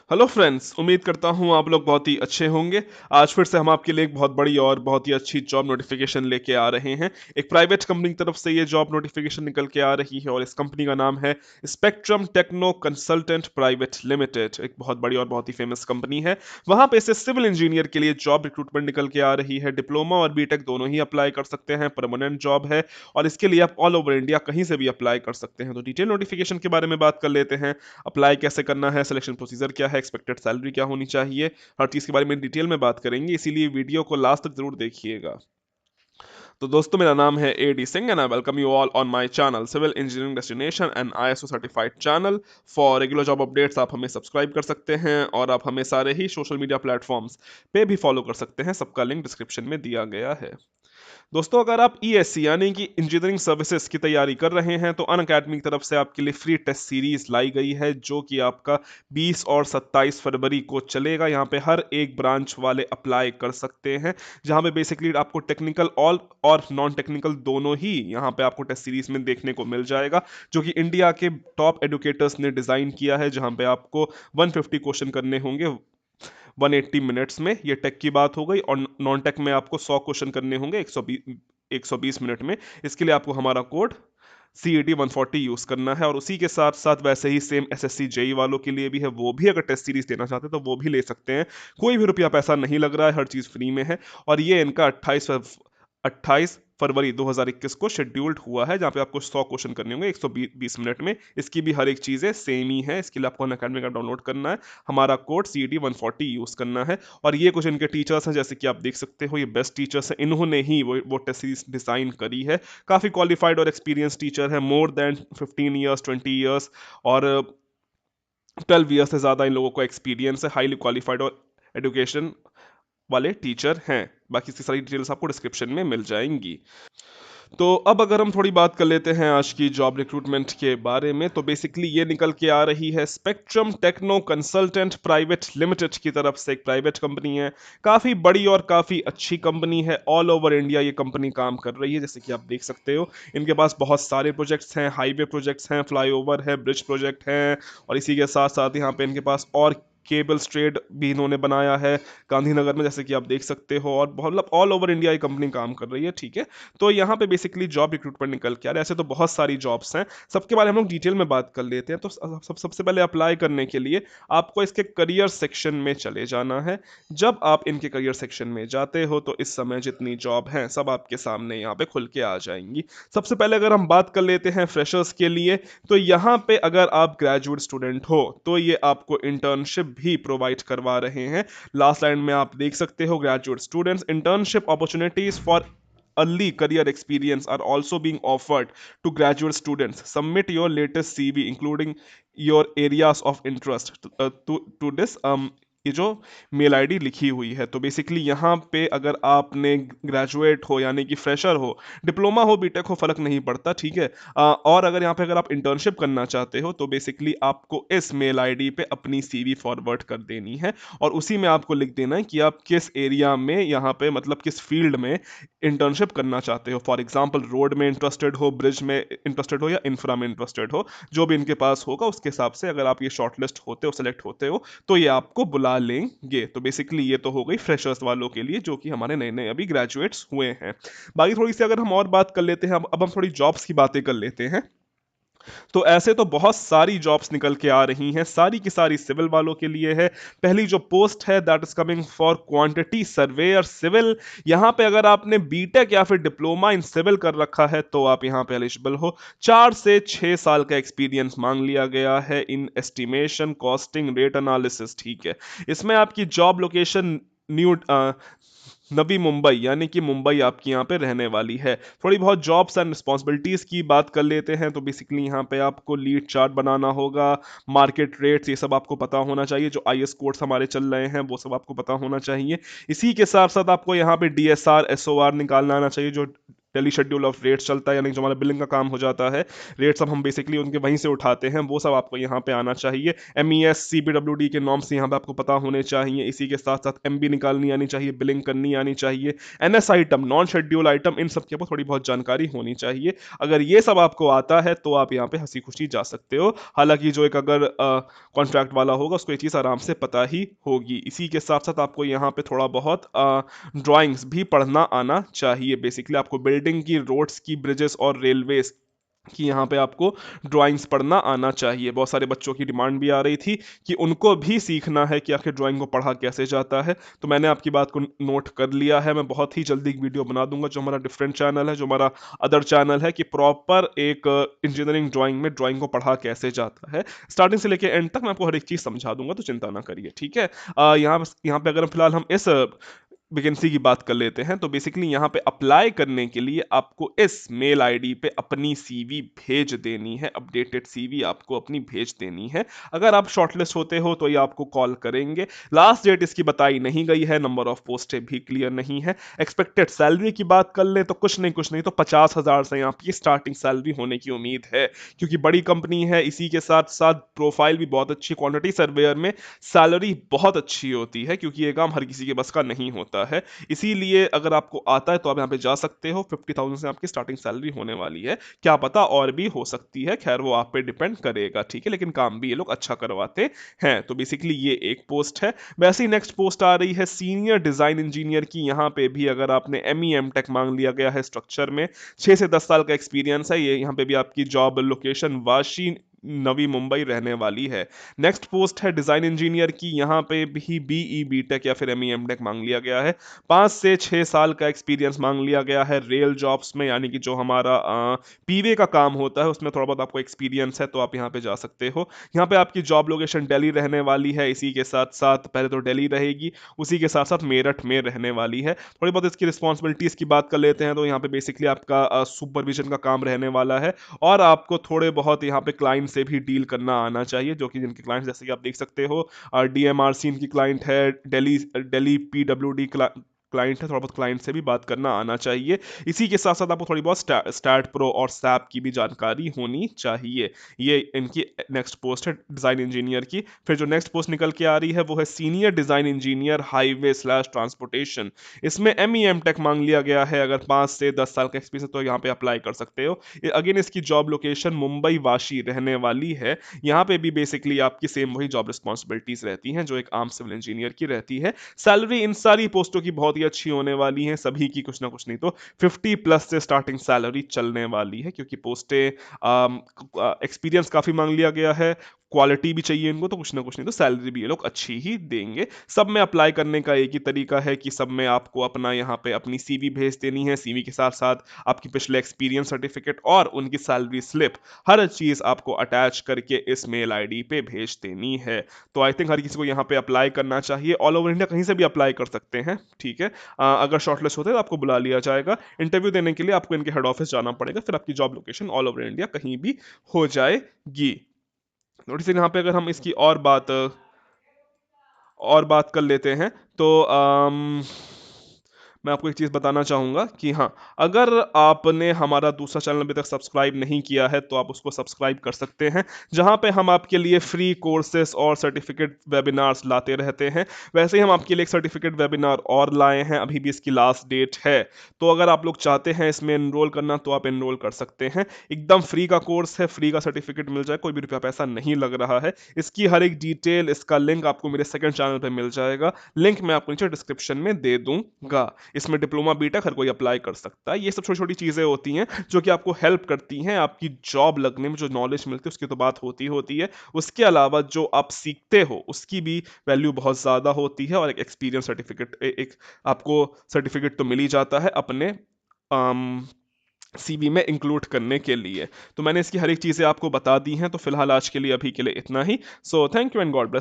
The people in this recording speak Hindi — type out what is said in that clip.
हेलो फ्रेंड्स, उम्मीद करता हूँ आप लोग बहुत ही अच्छे होंगे। आज फिर से हम आपके लिए एक बहुत बड़ी और बहुत ही अच्छी जॉब नोटिफिकेशन लेके आ रहे हैं। एक प्राइवेट कंपनी की तरफ से ये जॉब नोटिफिकेशन निकल के आ रही है और इस कंपनी का नाम है Spectrum Techno Consultant Private Limited. एक बहुत बड़ी और बहुत ही फेमस कंपनी है। वहां पे से सिविल इंजीनियर के लिए जॉब रिक्रूटमेंट निकल के आ रही है। डिप्लोमा और बीटेक दोनों ही अप्लाई कर सकते हैं। परमानेंट जॉब है और इसके लिए आप ऑल ओवर इंडिया कहीं से भी अप्लाई कर सकते हैं। तो डिटेल नोटिफिकेशन के बारे में बात कर लेते हैं। अप्लाई कैसे करना है, सिलेक्शन प्रोसीजर क्या है, एक्सपेक्टेड सैलरी क्या होनी चाहिए, हर चीज़ के बारे में डिटेल में बात करेंगे, इसीलिए वीडियो को लास्ट तक जरूर देखिएगा। तो दोस्तों, मेरा नाम है Ady Singh and I welcome you all on my channel civil engineering destination and ISO certified channel. For regular job updates आप हमें सब्सक्राइब कर सकते हैं और आप हमें सारे ही सोशल मीडिया प्लेटफॉर्म्स पे भी फॉलो कर सकते हैं। सबका लिंक डिस्क्रिप्शन में दिया गया है। दोस्तों, अगर आप ईएससी यानी कि इंजीनियरिंग सर्विसेज की तैयारी कर रहे हैं तो अनअकैडमी की तरफ से आपके लिए फ्री टेस्ट सीरीज लाई गई है, जो कि आपका 20 और 27 फरवरी को चलेगा। यहाँ पे हर एक ब्रांच वाले अप्लाई कर सकते हैं, जहाँ पे बेसिकली आपको टेक्निकल ऑल और नॉन टेक्निकल दोनों ही यहाँ पे आपको टेस्ट सीरीज में देखने को मिल जाएगा, जो कि इंडिया के टॉप एडुकेटर्स ने डिजाइन किया है। जहाँ पे आपको 150 क्वेश्चन करने होंगे 180 मिनट्स में। ये टेक की बात हो गई। और नॉन टेक में आपको 100 क्वेश्चन करने होंगे 120 मिनट में। इसके लिए आपको हमारा कोड CET 140 यूज करना है। और उसी के साथ साथ वैसे ही सेम SSC JEE वालों के लिए भी है, वो भी अगर टेस्ट सीरीज देना चाहते हैं तो वो भी ले सकते हैं। कोई भी रुपया पैसा नहीं लग रहा है, हर चीज फ्री में है। और ये इनका 28 फरवरी 2021 को शेड्यूल्ड हुआ है, जहाँ पे आपको 100 क्वेश्चन करने होंगे 120 मिनट में। इसकी भी हर एक चीजें सेम ही है। इसके लिए आपको अनअकैडमी का डाउनलोड करना है, हमारा कोड CET 140 यूज करना है। और ये कुछ इनके टीचर्स हैं, जैसे कि आप देख सकते हो, ये बेस्ट टीचर्स हैं। इन्होंने ही वो टेस्ट सीरीज डिजाइन करी है। काफी क्वालिफाइड और एक्सपीरियंस टीचर है, मोर देन 15 ईयर्स 20 ईयर्स और 12 ईयर्स से ज़्यादा इन लोगों को एक्सपीरियंस है। हाईली क्वालिफाइड और एजुकेशन वाले टीचर हैं। बाकी इसकी सारी डिटेल्स आपको डिस्क्रिप्शन में मिल जाएंगी। तो अब अगर हम थोड़ी बात कर लेते हैं आज की जॉब रिक्रूटमेंट के बारे में, तो बेसिकली ये निकल के आ रही है Spectrum Techno Consultant Private Limited की तरफ से। एक प्राइवेट कंपनी है, काफ़ी बड़ी और काफ़ी अच्छी कंपनी है। ऑल ओवर इंडिया ये कंपनी काम कर रही है, जैसे कि आप देख सकते हो। इनके पास बहुत सारे प्रोजेक्ट्स हैं, हाईवे प्रोजेक्ट्स हैं, फ्लाईओवर है, ब्रिज प्रोजेक्ट हैं। और इसी के साथ साथ यहाँ पे इनके पास और केबल स्ट्रेट भी इन्होंने बनाया है गांधीनगर में, जैसे कि आप देख सकते हो। और बहुत मतलब ऑल ओवर इंडिया ये कंपनी काम कर रही है, ठीक है। तो यहाँ पे बेसिकली जॉब रिक्रूटमेंट निकल के आ रहा है। ऐसे तो बहुत सारी जॉब्स हैं, सबके बारे में हम लोग डिटेल में बात कर लेते हैं। तो सबसे पहले अप्लाई करने के लिए आपको इसके करियर सेक्शन में चले जाना है। जब आप इनके करियर सेक्शन में जाते हो तो इस समय जितनी जॉब हैं सब आपके सामने यहाँ पे खुल के आ जाएंगी। सबसे पहले अगर हम बात कर लेते हैं फ्रेशर्स के लिए, तो यहाँ पे अगर आप ग्रेजुएट स्टूडेंट हो तो ये आपको इंटर्नशिप भी प्रोवाइड करवा रहे हैं। लास्ट लाइन में आप देख सकते हो, graduate students internship opportunities for early career experience are also being offered to graduate students. Submit your latest CV including your areas of interest to this ये जो मेल आईडी लिखी हुई है। तो बेसिकली यहाँ पे अगर आपने ग्रेजुएट हो यानी कि फ्रेशर हो, डिप्लोमा हो, बीटेक हो, फर्क नहीं पड़ता, ठीक है। और अगर यहाँ पे अगर आप इंटर्नशिप करना चाहते हो तो बेसिकली आपको इस मेल आईडी पे अपनी CV फॉरवर्ड कर देनी है। और उसी में आपको लिख देना है कि आप किस एरिया में यहाँ पे मतलब किस फील्ड में इंटर्नशिप करना चाहते हो। फॉर एग्जाम्पल, रोड में इंटरेस्टेड हो, ब्रिज में इंटरेस्टेड हो, या इंफ्रा में इंटरेस्टेड हो, जो भी इनके पास होगा उसके हिसाब से अगर आप ये शॉर्टलिस्ट होते हो, सेलेक्ट होते हो, तो ये आपको बुला लेंगे। तो बेसिकली ये तो हो गई फ्रेशर्स वालों के लिए, जो कि हमारे नए नए अभी ग्रेजुएट्स हुए हैं। बाकी थोड़ी सी अगर हम और बात कर लेते हैं, अब हम थोड़ी जॉब्स की बातें कर लेते हैं। तो ऐसे तो बहुत सारी जॉब्स निकल के आ रही हैं, सारी की सारी सिविल वालों के लिए है। पहली जो पोस्ट है that is coming for quantity surveyor civil. यहाँ पे अगर आपने बीटेक या फिर डिप्लोमा इन सिविल कर रखा है तो आप यहाँ पे एलिजिबल हो। 4 से 6 साल का एक्सपीरियंस मांग लिया गया है इन एस्टिमेशन, कॉस्टिंग, रेट एनालिसिस, ठीक है। इसमें आपकी job location new Navi Mumbai यानी कि मुंबई आपकी यहाँ पे रहने वाली है। थोड़ी बहुत जॉब्स एंड रिस्पॉन्सिबिलिटीज की बात कर लेते हैं। तो बेसिकली यहाँ पे आपको लीड चार्ट बनाना होगा, मार्केट रेट्स ये सब आपको पता होना चाहिए। जो IS कोड्स हमारे चल रहे हैं वो सब आपको पता होना चाहिए। इसी के साथ साथ आपको यहाँ पे DSR SOR निकालना आना चाहिए, जो डेली शेड्यूल ऑफ रेट्स चलता है, यानी जो हमारा बिलिंग का काम हो जाता है, रेट्स सब हम बेसिकली उनके वहीं से उठाते हैं, वो सब आपको यहाँ पे आना चाहिए। MES CBWD के नॉर्म्स यहाँ पे आपको पता होने चाहिए। इसी के साथ साथ MB निकालनी आनी चाहिए, बिलिंग करनी आनी चाहिए, NS item, non schedule item, इन सब के ऊपर थोड़ी बहुत जानकारी होनी चाहिए। अगर ये सब आपको आता है तो आप यहाँ पे हंसी खुशी जा सकते हो। हालांकि जो एक अगर कॉन्ट्रैक्ट वाला होगा उसको ये चीज़ आराम से पता ही होगी। इसी के साथ साथ आपको यहाँ पे थोड़ा बहुत ड्राइंग्स भी पढ़ना आना चाहिए। बेसिकली आपको बिल्डिंग की, रोड्स की, ब्रिजेस और रेलवेज कि यहाँ पे आपको ड्राइंग्स पढ़ना आना चाहिए। बहुत सारे बच्चों की डिमांड भी आ रही थी कि उनको भी सीखना है कि आखिर ड्राइंग को पढ़ा कैसे जाता है। तो मैंने आपकी बात को नोट कर लिया है। मैं बहुत ही जल्दी एक वीडियो बना दूंगा जो हमारा डिफरेंट चैनल है, जो हमारा अदर चैनल है, कि प्रॉपर एक इंजीनियरिंग ड्राइंग में ड्राइंग को पढ़ा कैसे जाता है, स्टार्टिंग से लेकर एंड तक मैं आपको हर एक चीज़ समझा दूंगा, तो चिंता ना करिए, ठीक है। यहाँ पे अगर फिलहाल हम इस वैकेंसी की बात कर लेते हैं, तो बेसिकली यहाँ पे अप्लाई करने के लिए आपको इस मेल आईडी पे अपनी सीवी भेज देनी है। अपडेटेड सीवी आपको अपनी भेज देनी है। अगर आप शॉर्टलिस्ट होते हो तो ये आपको कॉल करेंगे। लास्ट डेट इसकी बताई नहीं गई है, नंबर ऑफ पोस्टें भी क्लियर नहीं है। एक्सपेक्टेड सैलरी की बात कर ले तो कुछ नहीं तो 50,000 से यहाँ की स्टार्टिंग सैलरी होने की उम्मीद है, क्योंकि बड़ी कंपनी है। इसी के साथ साथ प्रोफाइल भी बहुत अच्छी, क्वांटिटी सर्वेयर में सैलरी बहुत अच्छी होती है, क्योंकि ये काम हर किसी के बस का नहीं होता है। इसीलिए अगर आपको आता है तो आप यहाँ पे जा सकते हो। 50,000 से आपकी स्टार्टिंग सैलरी होने वाली है, क्या पता और भी हो सकती है, खैर वो आप पे डिपेंड करेगा, ठीक है। लेकिन काम भी ये लोग अच्छा करवाते हैं। तो बेसिकली ये एक पोस्ट है। वैसे ही नेक्स्ट पोस्ट आ रही है सीनियर डिजाइन इंजीनियर की। यहाँ पे भी अगर आपने MEM टेक मांग लिया गया है, स्ट्रक्चर में 6 से 10 साल का एक्सपीरियंस है, ये यहाँ पे भी आपकी जॉब लोकेशन वाशी नवी मुंबई रहने वाली है। नेक्स्ट पोस्ट है डिजाइन इंजीनियर की। यहाँ पे भी BE टेक या फिर MEM टेक मांग लिया गया है। 5 से 6 साल का एक्सपीरियंस मांग लिया गया है रेल जॉब्स में, यानी कि जो हमारा पीवे का काम होता है उसमें थोड़ा बहुत आपको एक्सपीरियंस है तो आप यहाँ पे जा सकते हो। यहाँ पे आपकी जॉब लोकेशन दिल्ली रहने वाली है। इसी के साथ साथ पहले तो दिल्ली रहेगी, उसी के साथ साथ मेरठ में रहने वाली है। थोड़ी बहुत इसकी रिस्पॉन्सिबिलिटीज की बात कर लेते हैं, तो यहाँ पे बेसिकली आपका सुपरविजन का काम रहने वाला है, और आपको थोड़े बहुत यहाँ पे क्लाइंट से भी डील करना आना चाहिए, जो कि जिनके क्लाइंट जैसे कि आप देख सकते हो DMRC इनकी क्लाइंट है, दिल्ली दिल्ली PWD क्लाइंट है। थोड़ा बहुत क्लाइंट से भी बात करना आना चाहिए। इसी के साथ साथ आपको थोड़ी बहुत स्टैट प्रो और सैप की भी जानकारी होनी चाहिए। ये इनकी नेक्स्ट पोस्ट है डिजाइन इंजीनियर की। फिर जो नेक्स्ट पोस्ट निकल के आ रही है वो है senior design engineer highway / transportation. इसमें MEM टेक मांग लिया गया है। अगर 5 से 10 साल का एक्सपीरियंस तो यहाँ पे अप्लाई कर सकते हो। अगेन इसकी जॉब लोकेशन मुंबई वाशी रहने वाली है। यहाँ पे भी बेसिकली आपकी सेम वही जॉब रिस्पॉन्सिबिलिटीज रहती हैं जो एक आम सिविल इंजीनियर की रहती है। सैलरी इन सारी पोस्टों की बहुत ही अच्छी होने वाली है, सभी की कुछ ना कुछ नहीं तो 50+ से स्टार्टिंग सैलरी चलने वाली है, क्योंकि पोस्टें एक्सपीरियंस काफी मांग लिया गया है, क्वालिटी भी चाहिए इनको, तो कुछ ना कुछ नहीं तो सैलरी भी ये लोग अच्छी ही देंगे। सब में अप्लाई करने का एक ही तरीका है कि सब में आपको अपना यहाँ पे अपनी CV भेज देनी है। CV के साथ साथ आपकी पिछले एक्सपीरियंस सर्टिफिकेट और उनकी सैलरी स्लिप, हर चीज़ आपको अटैच करके इस मेल ID पे भेज देनी है। तो आई थिंक हर किसी को यहाँ पे अप्लाई करना चाहिए। ऑल ओवर इंडिया कहीं से भी अप्लाई कर सकते हैं, ठीक है। अगर शॉर्टलिस्ट होते हैं तो आपको बुला लिया जाएगा। इंटरव्यू देने के लिए आपको इनके हेड ऑफिस जाना पड़ेगा, फिर आपकी job location all over India कहीं भी हो जाएगी। नोटिस यहाँ पे अगर हम इसकी और बात कर लेते हैं, तो मैं आपको एक चीज़ बताना चाहूँगा कि हाँ, अगर आपने हमारा दूसरा चैनल अभी तक सब्सक्राइब नहीं किया है तो आप उसको सब्सक्राइब कर सकते हैं, जहाँ पे हम आपके लिए फ्री कोर्सेस और सर्टिफिकेट वेबिनार्स लाते रहते हैं। वैसे ही हम आपके लिए एक सर्टिफिकेट वेबिनार और लाए हैं, अभी भी इसकी लास्ट डेट है। तो अगर आप लोग चाहते हैं इसमें एनरोल करना तो आप एनरोल कर सकते हैं। एकदम फ्री का कोर्स है, फ्री का सर्टिफिकेट मिल जाए, कोई भी रुपया पैसा नहीं लग रहा है। इसकी हर एक डिटेल, इसका लिंक आपको मेरे सेकंड चैनल पे मिल जाएगा। लिंक मैं आपको नीचे डिस्क्रिप्शन में दे दूंगा। इसमें डिप्लोमा बीटेक हर कोई अप्लाई कर सकता है। ये सब छोटी छोटी चीज़ें होती हैं जो कि आपको हेल्प करती हैं आपकी जॉब लगने में। जो नॉलेज मिलती है उसकी तो बात होती है, उसके अलावा जो आप सीखते हो उसकी भी वैल्यू बहुत ज़्यादा होती है। और एक एक्सपीरियंस सर्टिफिकेट, एक आपको सर्टिफिकेट तो मिल ही जाता है अपने CV में इंक्लूड करने के लिए। तो मैंने इसकी हर एक चीज़ें आपको बता दी हैं। तो फिलहाल आज के लिए अभी के लिए इतना ही। So thank you and God bless.